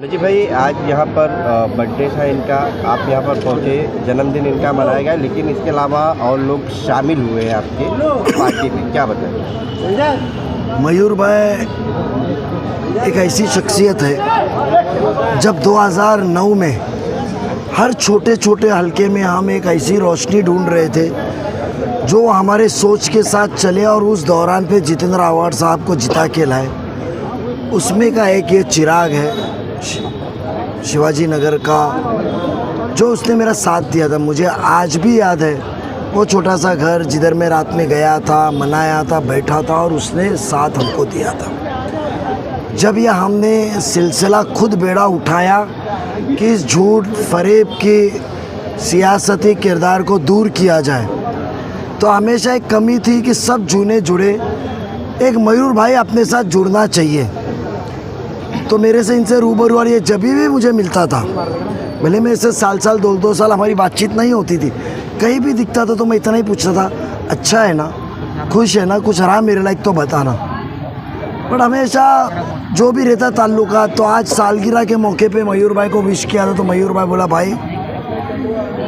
जी भाई, आज यहाँ पर बर्थडे था इनका, आप यहाँ पर पहुँचे, जन्मदिन इनका मनाया गया, लेकिन इसके अलावा और लोग शामिल हुए हैं आपके पार्टी में, क्या बताएं? मयूर भाई एक ऐसी शख्सियत है, जब 2009 में हर छोटे छोटे हलके में हम एक ऐसी रोशनी ढूंढ रहे थे जो हमारे सोच के साथ चले और उस दौरान पे जितेंद्र आव्हाड साहब को जिता के लाए। उसमें का एक ये चिराग है शिवाजी नगर का, जो उसने मेरा साथ दिया था। मुझे आज भी याद है वो छोटा सा घर जिधर मैं रात में गया था, मनाया था, बैठा था और उसने साथ हमको दिया था। जब यह हमने सिलसिला खुद बेड़ा उठाया कि इस झूठ फरेब की सियासती किरदार को दूर किया जाए, तो हमेशा एक कमी थी कि सब जूने जुड़े, एक मयूर भाई अपने साथ जुड़ना चाहिए। तो मेरे से इनसे रूबरू और ये जब भी मुझे मिलता था, भले मैं इससे साल 2 साल हमारी बातचीत नहीं होती थी, कहीं भी दिखता था तो मैं इतना ही पूछता था, अच्छा है ना, खुश है ना, कुछ रहा मेरे लायक तो बताना। बट हमेशा जो भी रहता ताल्लुकात। तो आज सालगिरह के मौके पे मयूर भाई को विश किया था, तो मयूर भाई बोला, भाई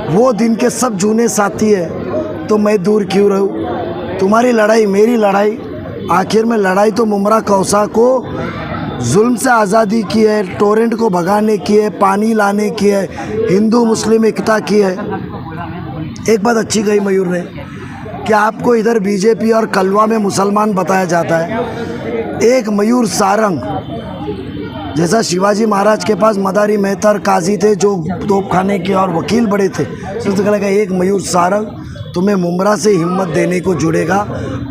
वो दिन के सब जूने साथी है तो मैं दूर क्यों रहूँ, तुम्हारी लड़ाई मेरी लड़ाई, आखिर में लड़ाई तो मुमरा कौसा को जुल्म से आज़ादी की है, टोरेंट को भगाने की है, पानी लाने की है, हिंदू मुस्लिम एकता की है। एक बात अच्छी कही मयूर ने कि आपको इधर बीजेपी और कलवा में मुसलमान बताया जाता है, एक मयूर सारंग जैसा शिवाजी महाराज के पास मदारी मेहतर काजी थे जो तोपखाने के और वकील बड़े थे, तो लगा एक मयूर सारंग तुम्हें मुमरा से हिम्मत देने को जुड़ेगा।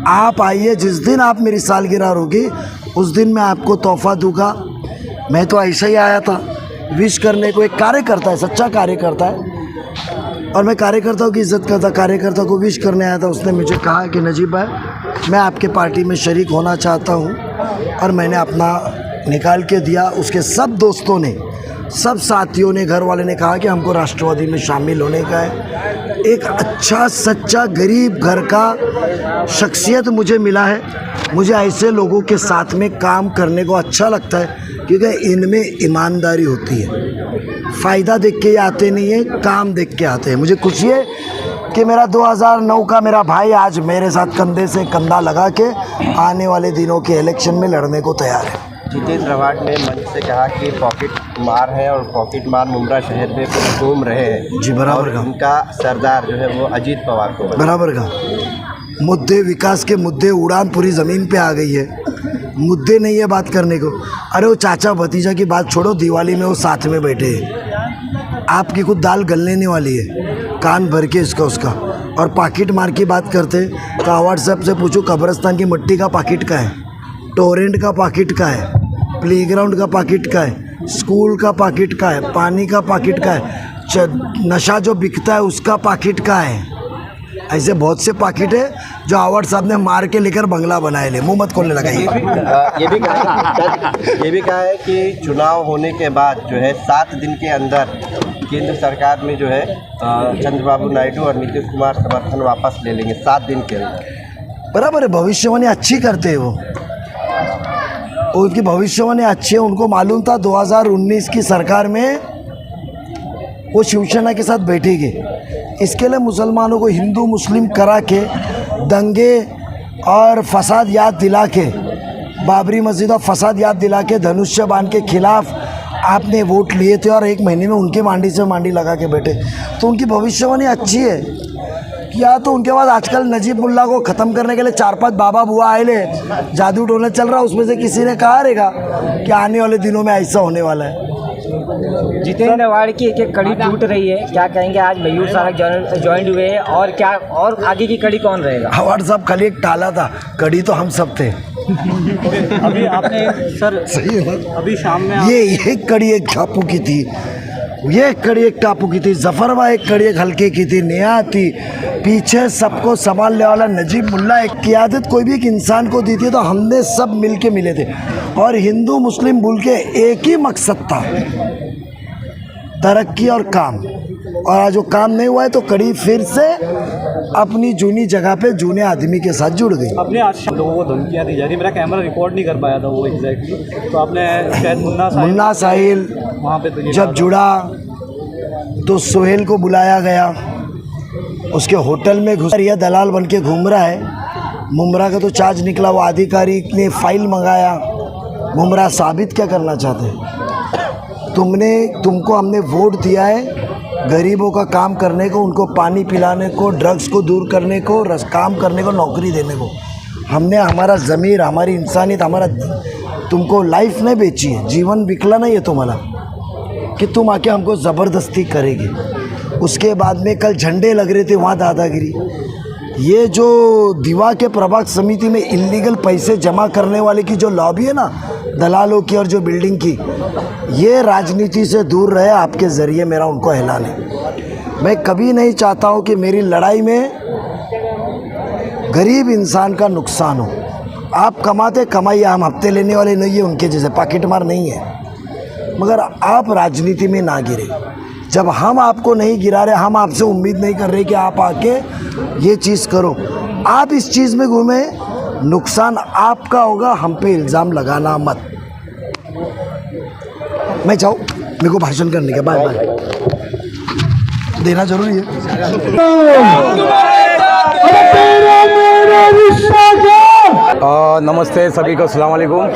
आप आइए, जिस दिन आप मेरी सालगिरह होगी उस दिन मैं आपको तोहफा दूंगा। मैं तो ऐसा ही आया था विश करने को, एक कार्यकर्ता है, सच्चा कार्यकर्ता है और मैं कार्यकर्ताओं की इज्जत करता, कार्यकर्ता को विश करने आया था। उसने मुझे कहा कि नजीब भाई मैं आपके पार्टी में शरीक होना चाहता हूँ, और मैंने अपना निकाल के दिया। उसके सब दोस्तों ने, सब साथियों ने, घर वाले ने कहा कि हमको राष्ट्रवादी में शामिल होने का है। एक अच्छा सच्चा गरीब घर का शख्सियत मुझे मिला है। मुझे ऐसे लोगों के साथ में काम करने को अच्छा लगता है क्योंकि इनमें ईमानदारी होती है, फ़ायदा देख के आते नहीं है, काम देख के आते हैं। मुझे खुशी है कि मेरा 2009 का मेरा भाई आज मेरे साथ कंधे से कंधा लगा के आने वाले दिनों के इलेक्शन में लड़ने को तैयार है। जितेंद्र आव्हाड ने मंच से कहा कि पॉकेट मार है और पॉकेट मार मुमरा शहर में घूम रहे हैं। जी बराबर का। उनका सरदार जो है वो अजीत पवार को बराबर का। मुद्दे, विकास के मुद्दे, उड़ान पूरी ज़मीन पे आ गई है, मुद्दे नहीं है बात करने को। अरे वो चाचा भतीजा की बात छोड़ो, दिवाली में वो साथ में बैठे हैं, आपकी खुद दाल गलने वाली है कान भर के इसका उसका। और पाकिट मार की बात करते तो आव्हाड साहब से पूछो, कब्रस्तान की मिट्टी का पाकिट का है, टोरेंट का पाकिट का है, प्लेग्राउंड का पाकिट का है, स्कूल का पाकिट का है, पानी का पाकिट का है, नशा जो बिकता है उसका पाकिट का है। ऐसे बहुत से पाकिट है जो आव्हाड साहब ने मार के लेकर बंगला बनाए ले। मुँह मत खोलने लगा। ये भी कहा है कि चुनाव होने के बाद जो है 7 दिन के अंदर केंद्र सरकार में जो है चंद्रबाबू नायडू और नीतीश कुमार समर्थन वापस ले लेंगे 7 दिन के अंदर। बराबर है, भविष्यवाणी अच्छी करते हैं वो, उनकी भविष्यवाणी अच्छी है। उनको मालूम था 2019 की सरकार में वो शिवसेना के साथ बैठेगी, इसके लिए मुसलमानों को हिंदू मुस्लिम करा के दंगे और फसाद याद दिला के, बाबरी मस्जिद और फसाद याद दिला के धनुष्य बाण के खिलाफ आपने वोट लिए थे और 1 महीने में उनके मांडी से मांडी लगा के बैठे। तो उनकी भविष्यवाणी अच्छी है। या तो उनके बाद आजकल नजीब मुल्ला को ख़त्म करने के लिए 4-5 बाबा बुआ आए ले, जादू टोना चल रहा, उसमें से किसी ने कहा रहेगा कि आने वाले दिनों में ऐसा होने वाला है। जितेंद्र आव्हाड की एक कड़ी टूट रही है, क्या कहेंगे? आज मयूर सारंग ज्वाइन हुए हैं और क्या, और आगे की कड़ी कौन रहेगा? आव्हाड साहब खाली एक टाला था, कड़ी तो हम सब थे। अभी आपने सर सही है, अभी शाम में ये एक कड़ी एक टापू की थी, ये कड़ी एक टापू की थी, जफरवा एक कड़ी एक हल्के की थी, नेहा थी, पीछे सबको संभालने वाला नजीब मुल्ला। एक क़ियादत कोई भी एक इंसान को दी थी तो हमने सब मिल के मिले थे और हिंदू मुस्लिम बोल के एक ही मकसद था, तरक्की और काम। और आज वो काम नहीं हुआ है तो कड़ी फिर से अपनी जूनी जगह पे जूने आदमी के साथ जुड़ गई। अपने आज लोगों को धमकियाँ दी जा रही, मेरा कैमरा रिकॉर्ड नहीं कर पाया था वो एग्जैक्टली, तो आपने शायद मुन्ना साहिल वहाँ पे तो ये जब जुड़ा तो सोहेल को बुलाया गया, उसके होटल में घुस, यह दलाल बन के घूम रहा है। मुमरा का तो चार्ज निकला, वो आधिकारिक ने फाइल मंगाया। मुमरा साबित क्या करना चाहते हैं? तुमको हमने वोट दिया है गरीबों का काम करने को, उनको पानी पिलाने को, ड्रग्स को दूर करने को, काम करने को, नौकरी देने को। हमने हमारा ज़मीर, हमारी इंसानियत, हमारा तुमको लाइफ नहीं बेची है, जीवन बिकला नहीं है तुम्हारा कि तुम आके हमको ज़बरदस्ती करेगी। उसके बाद में कल झंडे लग रहे थे वहाँ दादागिरी। ये जो दीवा के प्रभाग समिति में इल्लीगल पैसे जमा करने वाले की जो लॉबी है ना, दलालों की और जो बिल्डिंग की, ये राजनीति से दूर रहे। आपके ज़रिए मेरा उनको ऐलान है। मैं कभी नहीं चाहता हूँ कि मेरी लड़ाई में गरीब इंसान का नुकसान हो। आप कमाते कमाइए, हम हफ्ते लेने वाले नहीं है, उनके जैसे पॉकेट मार नहीं है, मगर आप राजनीति में ना गिरे। जब हम आपको नहीं गिरा रहे, हम आपसे उम्मीद नहीं कर रहे कि आप आके ये चीज़ करो, आप इस चीज़ में घूमे, नुकसान आपका होगा। हम पे इल्ज़ाम लगाना मत। मैं चाहूँ मेरे को भाषण करने का, बाय बाय देना जरूरी है। नमस्ते सभी को, अस्सलाम वालेकुम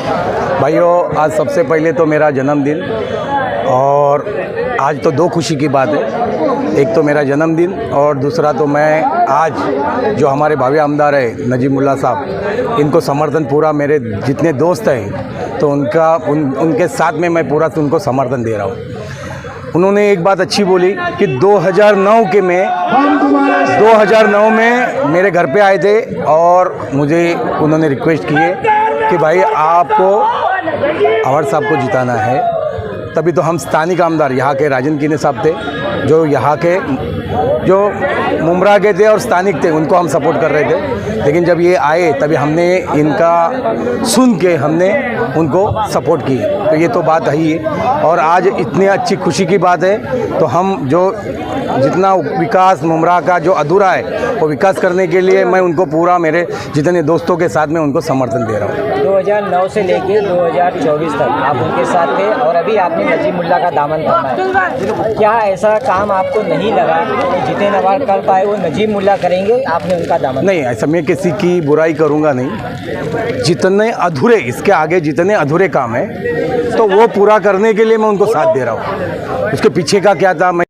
भाइयों। आज सबसे पहले तो मेरा जन्मदिन, और आज तो दो खुशी की बात है। एक तो मेरा जन्मदिन और दूसरा तो मैं आज जो हमारे भावी आमदार है नजीमुल्लाह साहब, इनको समर्थन पूरा, मेरे जितने दोस्त हैं तो उनके साथ में मैं पूरा उनको समर्थन दे रहा हूँ। उन्होंने एक बात अच्छी बोली कि 2009 में मेरे घर पे आए थे और मुझे उन्होंने रिक्वेस्ट की है कि भाई आपको अवार्ड साहब को जिताना है। तभी तो हम स्थानिक आमदार यहाँ के राजन कीने साहब थे, जो यहाँ के जो मुमरा के थे और स्थानिक थे, उनको हम सपोर्ट कर रहे थे। लेकिन जब ये आए तभी हमने इनका सुन के हमने उनको सपोर्ट की। तो ये तो बात है ही है। और आज इतनी अच्छी खुशी की बात है, तो हम जो जितना विकास मुमरा का जो अधूरा है वो विकास करने के लिए मैं उनको पूरा, मेरे जितने दोस्तों के साथ में उनको समर्थन दे रहा हूँ। 2009 से लेके 2024 तक आप उनके साथ थे और अभी आपने नजीमुल्लाह का दामन थामा है। क्या ऐसा काम आपको नहीं लगा कि जितने अवार्ड कर पाए वो नजीमुल्लाह करेंगे, आपने उनका दामन? नहीं, ऐसा मैं किसी की बुराई करूँगा नहीं। जितने अधूरे, इसके आगे जितने अधूरे काम हैं तो वो पूरा करने के लिए मैं उनको साथ दे रहा हूँ। उसके पीछे का क्या था मैं